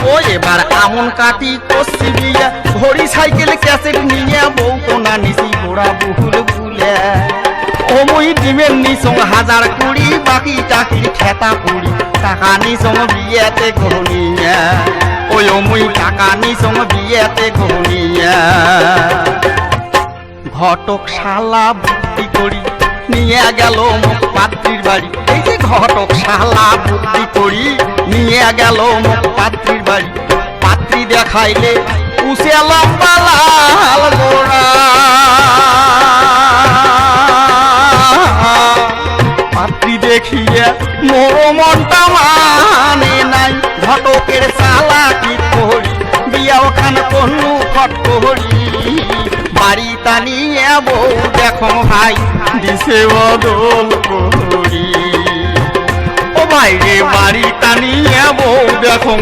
ও এবার আমন কাটি করছি বিয়া ঘড়ি সাইকেল ক্যাসেট নিয়ে বউ কোনা নিছি গোড়া বহুল ভুলে ও মুই ডিমের নিসং হাজার কুড়ি বাকি টাকির খেতা পুড়ি টাকা নিসং বিয়েতে ঘনিয়া ওই ও মুই টাকা নিসং বিয়েতে ঘনিয়া ঘটক শালা বুদ্ধি করি নিয়ে গেল মুখ পাত্রীর বাড়ি এই যে ঘটক শালা বুদ্ধি করি নিয়ে গেল মুখ পাত্রীর বাড়ি পাত্রী দেখাইলে উসে লম্বা লাল গোড়া পাত্রী দেখিয়ে মোর মনটা মানে নাই ঘটকের শালা কি করি বিয়া ওখানে কোনো ফট করি বাড়ি টানিয়ে বউ দেখো ভাই দিছে বদল করি ও ভাই রে বাড়ি টানিয়ে বউ দেখো